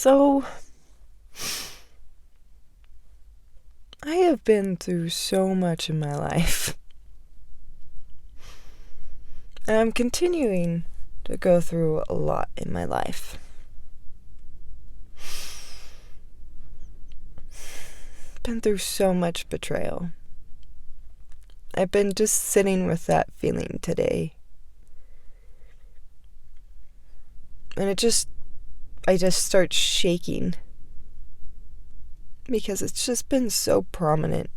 So, I have been through so much in my life. And I'm continuing to go through a lot in my life. Been through so much betrayal. I've been just sitting with that feeling today. And I just start shaking. Because it's just been so prominent.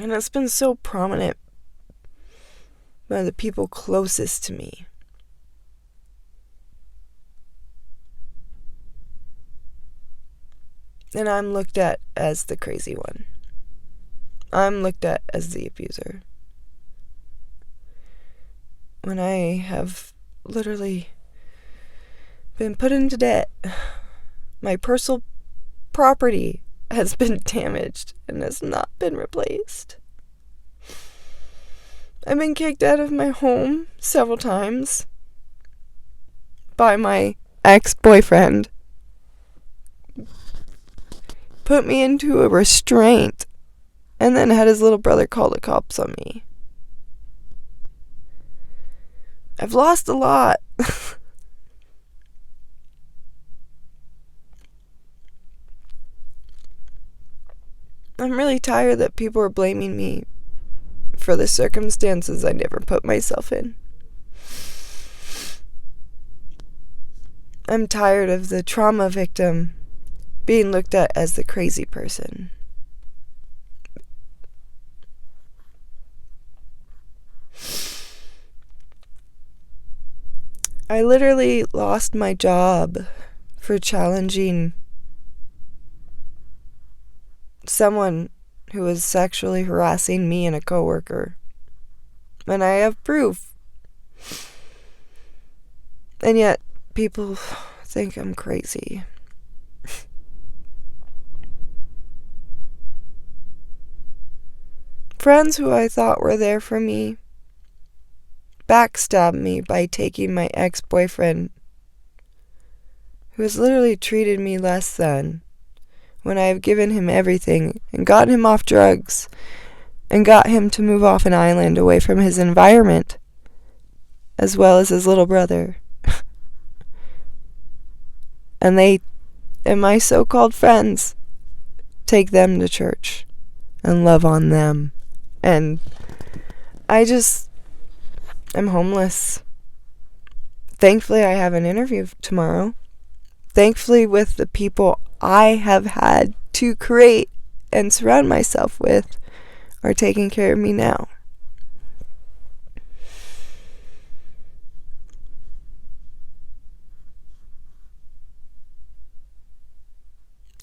And it's been so prominent by the people closest to me. And I'm looked at as the crazy one. I'm looked at as the abuser. When I have literally been put into debt, my personal property has been damaged and has not been replaced. I've been kicked out of my home several times by my ex-boyfriend. Put me into a restraint and then had his little brother call the cops on me. I've lost a lot. I'm really tired that people are blaming me for the circumstances I never put myself in. I'm tired of the trauma victim being looked at as the crazy person. I literally lost my job for challenging someone who was sexually harassing me and a coworker. And I have proof. And yet, people think I'm crazy. Friends who I thought were there for me backstabbed me by taking my ex-boyfriend, who has literally treated me less than, when I have given him everything and got him off drugs and got him to move off an island away from his environment, as well as his little brother. And my so-called friends, take them to church and love on them. And I'm homeless. Thankfully, I have an interview tomorrow. Thankfully, with the people I have had to create and surround myself with are taking care of me now.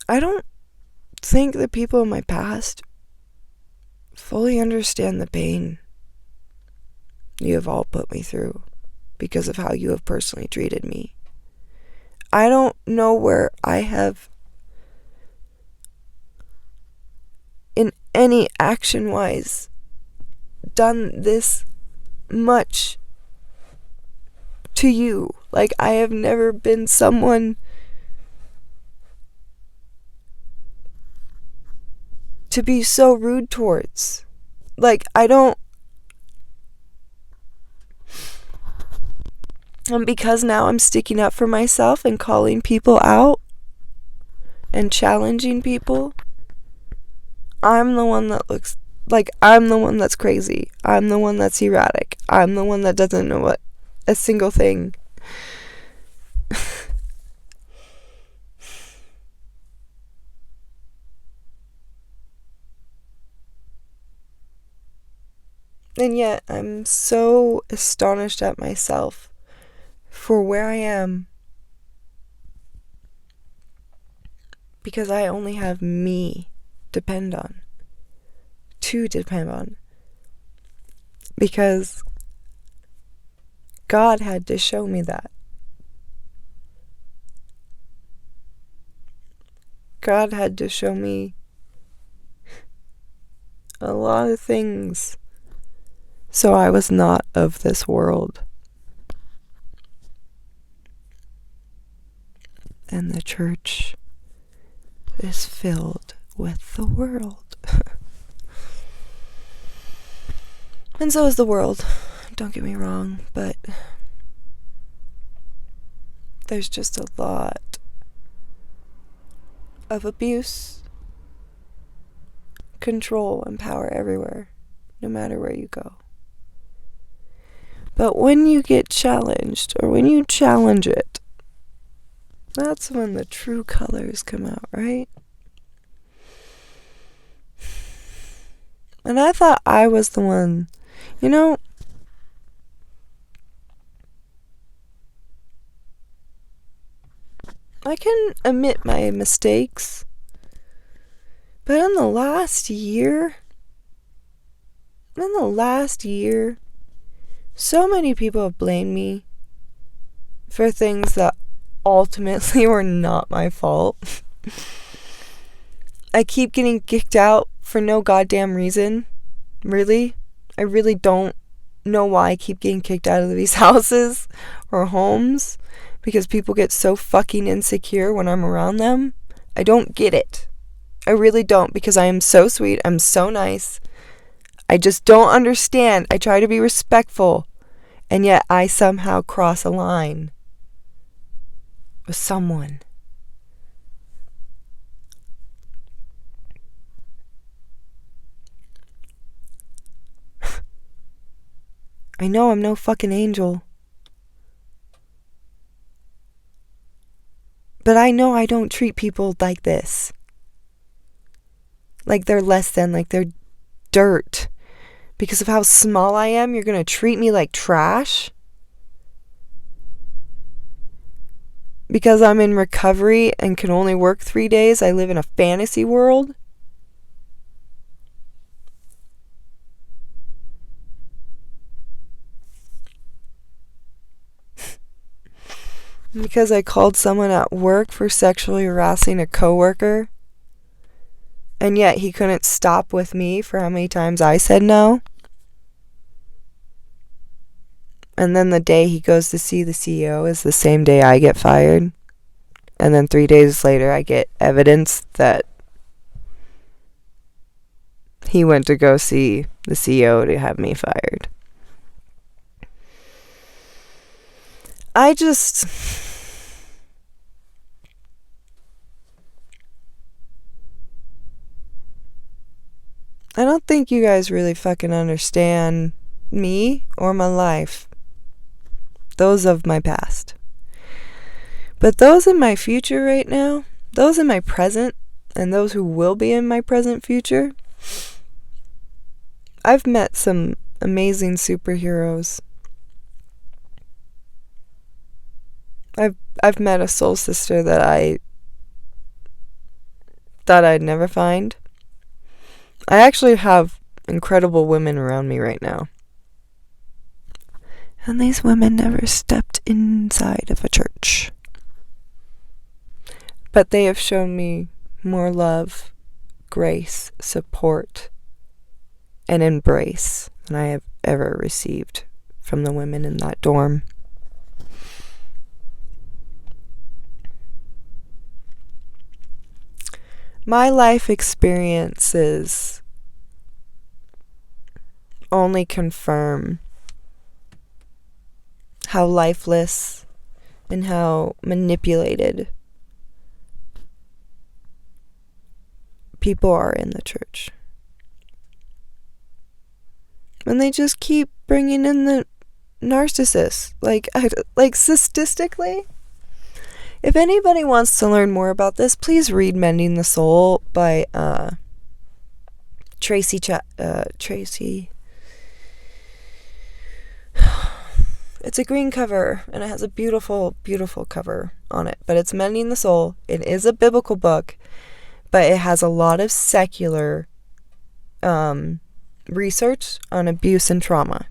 I don't think the people in my past fully understand the pain you have all put me through because of how you have personally treated me. I don't know where I have, in any action-wise, done this much to you. Like, I have never been someone to be so rude towards. Like, and because now I'm sticking up for myself and calling people out and challenging people, I'm the one that looks like I'm the one that's crazy. I'm the one that's erratic. I'm the one that doesn't know what a single thing. And yet, I'm so astonished at myself for where I am. Because I only have me to depend on. Because God had to show me that. God had to show me a lot of things so I was not of this world. and the church is filled with the world. And so is the world, don't get me wrong, but there's just a lot of abuse, control, and power everywhere, no matter where you go. But when you get challenged, or when you challenge it, that's when the true colors come out, right? And I thought I was the one, I can admit my mistakes, but in the last year, so many people have blamed me for things that ultimately were not my fault. I keep getting kicked out for no goddamn reason. Really? I really don't know why I keep getting kicked out of these houses or homes, because people get so fucking insecure when I'm around them. I don't get it. I really don't, because I am so sweet. I'm so nice. I just don't understand. I try to be respectful, and yet I somehow cross a line with someone. I know I'm no fucking angel. But I know I don't treat people like this. Like they're less than, like they're dirt. Because of how small I am, you're gonna treat me like trash? Because I'm in recovery and can only work 3 days, I live in a fantasy world? Because I called someone at work for sexually harassing a coworker, and yet he couldn't stop with me for how many times I said no. And then the day he goes to see the CEO is the same day I get fired. And then 3 days later I get evidence that he went to go see the CEO to have me fired. I don't think you guys really fucking understand me or my life. Those of my past. But those in my future right now, those in my present, and those who will be in my present future, I've met some amazing superheroes. I've met a soul sister that I thought I'd never find. I actually have incredible women around me right now. And these women never stepped inside of a church. But they have shown me more love, grace, support, and embrace than I have ever received from the women in that dorm. My life experiences only confirm how lifeless and how manipulated people are in the church. And they just keep bringing in the narcissists. Like statistically, if anybody wants to learn more about this, please read Mending the Soul by Tracy. It's a green cover, and it has a beautiful, beautiful cover on it. But it's Mending the Soul. It is a biblical book, but it has a lot of secular research on abuse and trauma.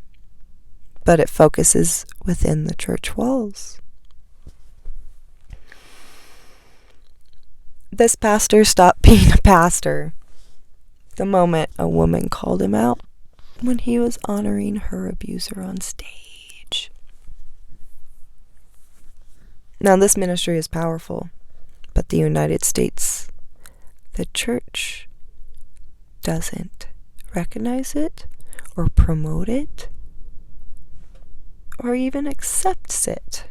But it focuses within the church walls. This pastor stopped being a pastor the moment a woman called him out when he was honoring her abuser on stage. Now, this ministry is powerful. but the United States, the church doesn't recognize it or promote it or even accepts it.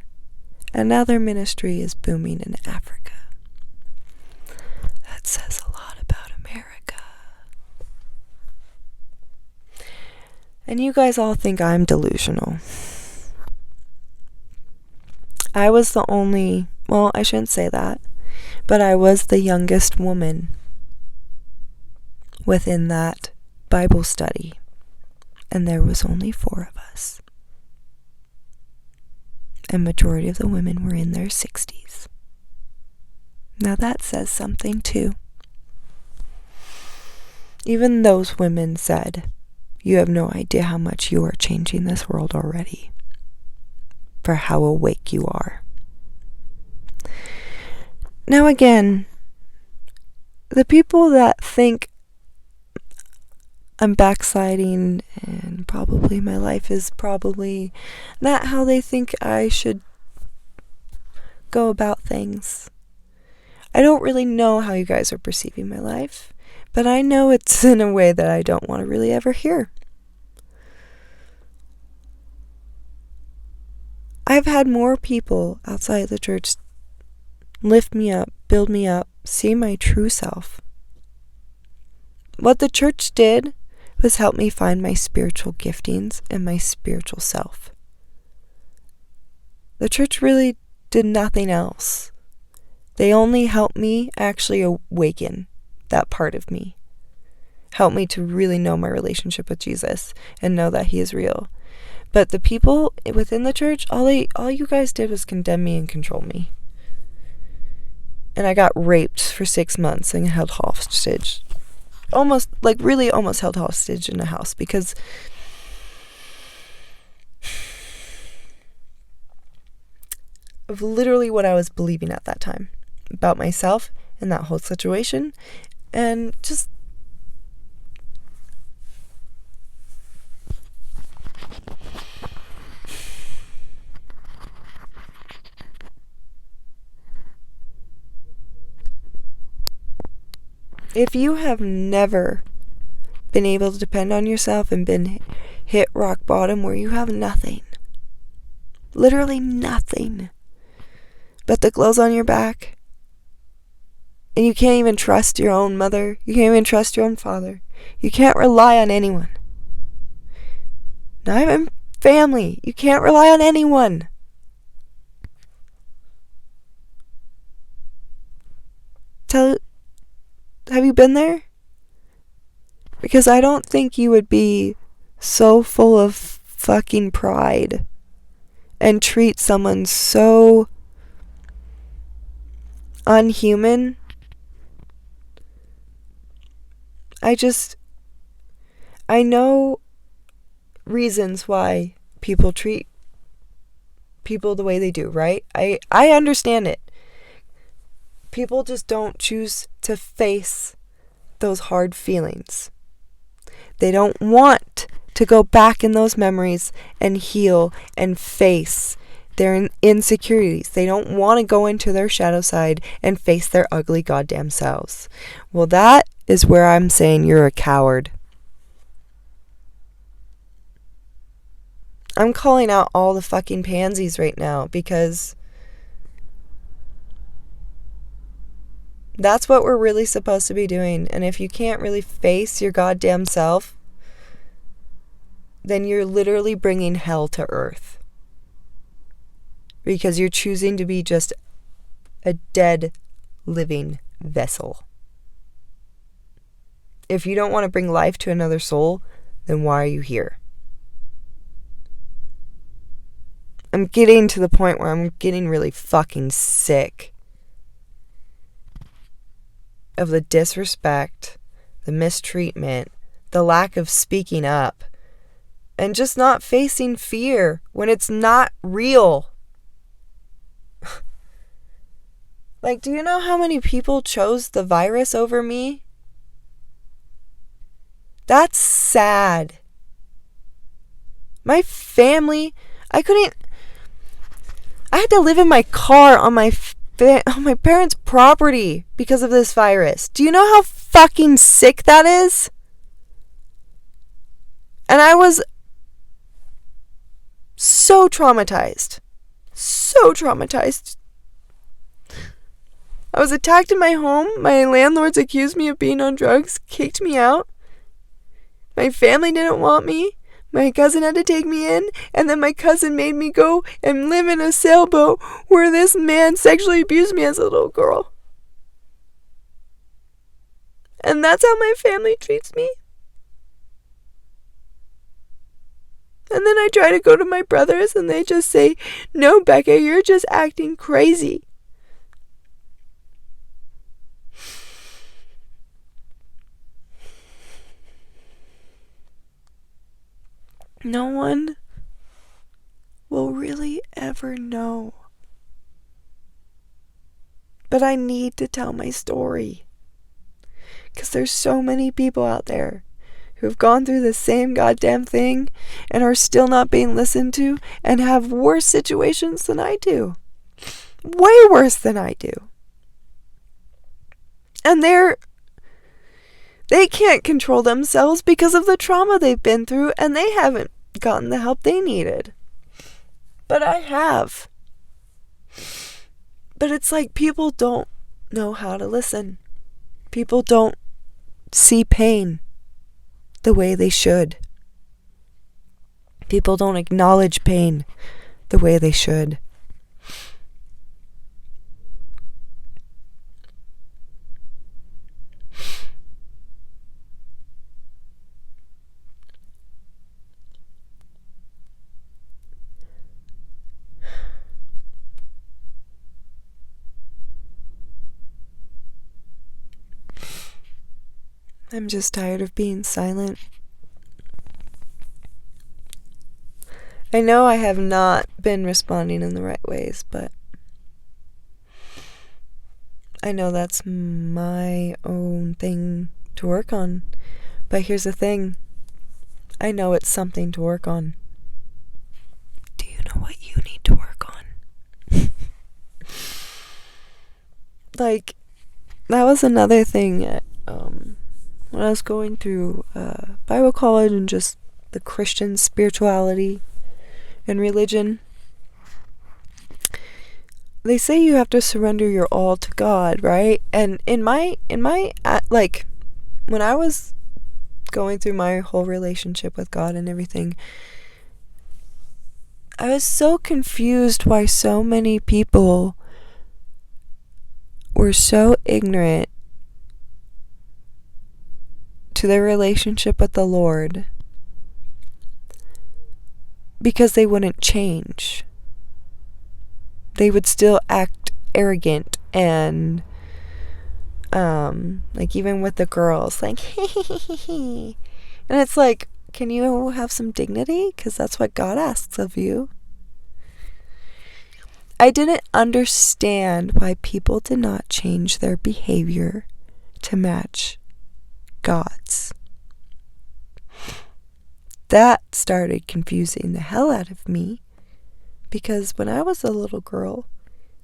And now their ministry is booming in Africa. That says a lot about America. And you guys all think I'm delusional. I was the only, well, I shouldn't say that, but I was the youngest woman within that Bible study. And there was only 4 of us. And majority of the women were in their 60s. Now that says something too. Even those women said, "You have no idea how much you are changing this world already, for how awake you are." Now again, the people that think I'm backsliding and probably my life is probably not how they think I should go about things. I don't really know how you guys are perceiving my life, but I know it's in a way that I don't want to really ever hear. I've had more people outside the church lift me up, build me up, see my true self. What the church did was help me find my spiritual giftings and my spiritual self. The church really did nothing else. They only helped me actually awaken that part of me. Help me to really know my relationship with Jesus and know that he is real. But the people within the church, all you guys did was condemn me and control me. And I got raped for 6 months and held hostage. Almost held hostage in a house because of literally what I was believing at that time about myself and that whole situation. And just if you have never been able to depend on yourself and been hit rock bottom where you have nothing, literally nothing, but the clothes on your back, and you can't even trust your own mother, you can't even trust your own father, you can't rely on anyone. Not even family, you can't rely on anyone. Have you been there? Because I don't think you would be so full of fucking pride and treat someone so unhuman. I know reasons why people treat people the way they do, right? I understand it. People just don't choose to face those hard feelings. They don't want to go back in those memories and heal and face their insecurities. They don't want to go into their shadow side and face their ugly goddamn selves. Well, that is where I'm saying you're a coward. I'm calling out all the fucking pansies right now because that's what we're really supposed to be doing. And if you can't really face your goddamn self, then you're literally bringing hell to earth. Because you're choosing to be just a dead, living vessel. If you don't want to bring life to another soul, then why are you here? I'm getting to the point where I'm getting really fucking sick of the disrespect, the mistreatment, the lack of speaking up, and just not facing fear when it's not real. Like, do you know how many people chose the virus over me? That's sad. My family, I had to live in my car on my my parents' property because of this virus. Do you know how fucking sick that is? And I was so traumatized. So traumatized. I was attacked in my home. My landlords accused me of being on drugs, kicked me out. My family didn't want me. My cousin had to take me in, and then my cousin made me go and live in a sailboat where this man sexually abused me as a little girl. And that's how my family treats me. And then I try to go to my brothers, and they just say, "No, Becca, you're just acting crazy." No one will really ever know. But I need to tell my story. Because there's so many people out there who've gone through the same goddamn thing and are still not being listened to and have worse situations than I do. Way worse than I do. And they can't control themselves because of the trauma they've been through, and they haven't gotten the help they needed. But I have. But it's like people don't know how to listen. People don't see pain the way they should. People don't acknowledge pain the way they should. I'm just tired of being silent. I know I have not been responding in the right ways, but I know that's my own thing to work on. But here's the thing. I know it's something to work on. Do you know what you need to work on? Like, that was another thing when I was going through Bible college and just the Christian spirituality and religion. They say you have to surrender your all to God, right? And in my like, when I was going through my whole relationship with God and everything, I was so confused why so many people were so ignorant to their relationship with the Lord because they wouldn't change. They would still act arrogant and like even with the girls, like and it's like, can you have some dignity? Because that's what God asks of you. I didn't understand why people did not change their behavior to match God's. That started confusing the hell out of me, because when I was a little girl,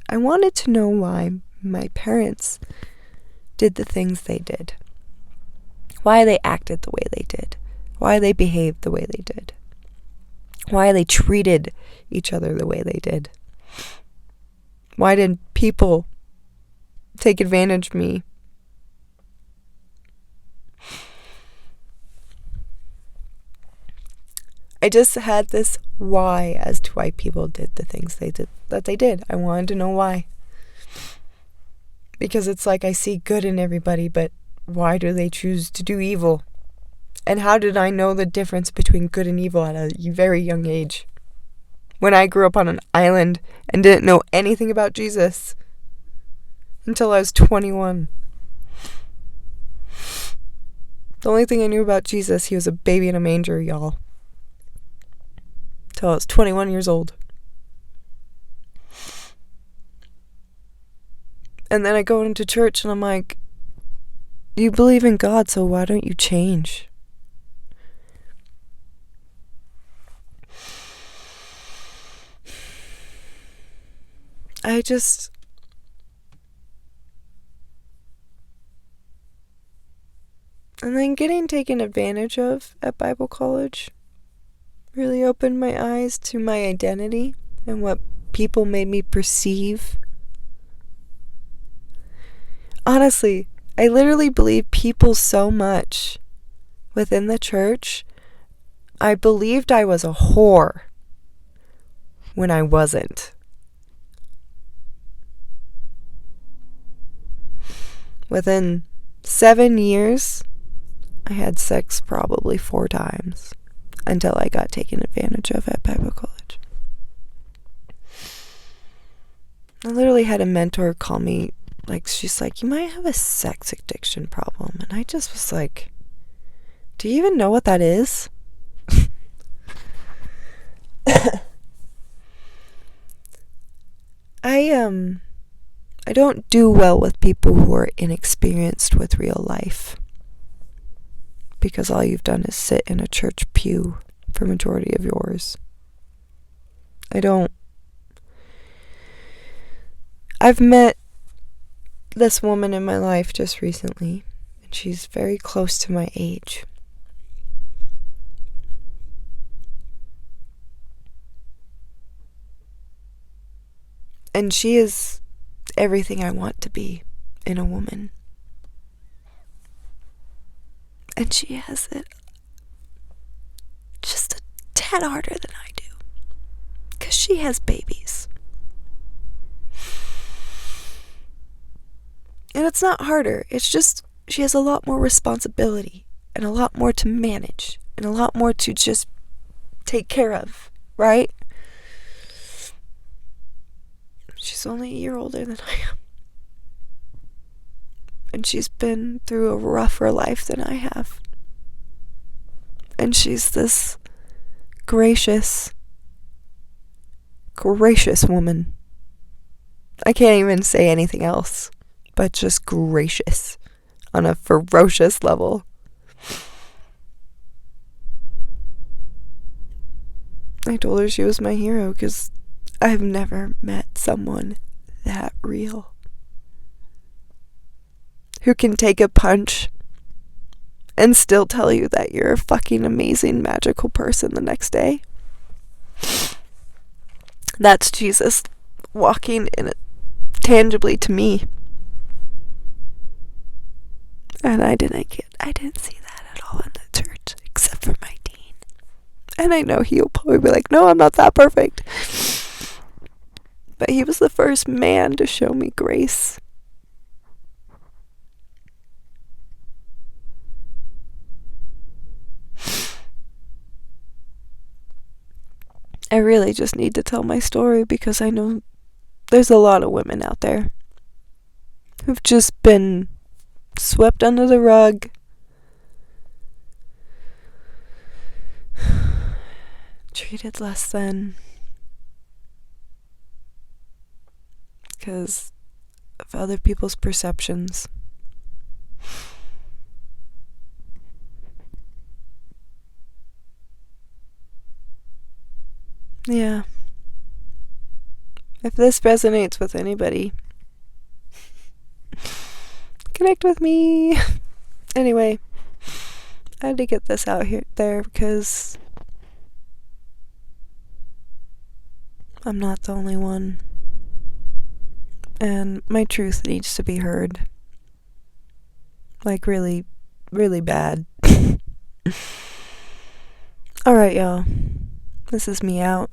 I wanted to know why my parents did the things they did, why they acted the way they did, why they behaved the way they did, why they treated each other the way they did. Why did people take advantage of me? I just had this why as to why people did the things they did. I wanted to know why. Because it's like I see good in everybody, but why do they choose to do evil? And how did I know the difference between good and evil at a very young age? When I grew up on an island and didn't know anything about Jesus until I was 21. The only thing I knew about Jesus, he was a baby in a manger, y'all. Till I was 21 years old. And then I go into church and I'm like, you believe in God, so why don't you change? And then getting taken advantage of at Bible college really opened my eyes to my identity and what people made me perceive. Honestly, I literally believe people so much within the church. I believed I was a whore when I wasn't. Within 7 years, I had sex probably 4 times until I got taken advantage of at Bible college. I literally had a mentor call me, she's like, you might have a sex addiction problem. And I just was like, do you even know what that is? I don't do well with people who are inexperienced with real life, because all you've done is sit in a church pew for majority of yours. I've met this woman in my life just recently, and she's very close to my age. And she is everything I want to be in a woman. And she has it just a tad harder than I do, because she has babies. And it's not harder, it's just she has a lot more responsibility and a lot more to manage and a lot more to just take care of, right? She's only a year older than I am. And she's been through a rougher life than I have. And she's this gracious woman. I can't even say anything else but just gracious on a ferocious level. I told her she was my hero because I've never met someone that real, who can take a punch and still tell you that you're a fucking amazing, magical person the next day. That's Jesus walking in it tangibly to me. And I didn't see that at all in the church, except for my dean. And I know he'll probably be like, no, I'm not that perfect. But he was the first man to show me grace. I really just need to tell my story, because I know there's a lot of women out there who've just been swept under the rug, treated less than, because of other people's perceptions. Yeah. If this resonates with anybody, connect with me. Anyway, I had to get this out there because I'm not the only one. And my truth needs to be heard. Like, really, really bad. Alright, y'all. This is me out.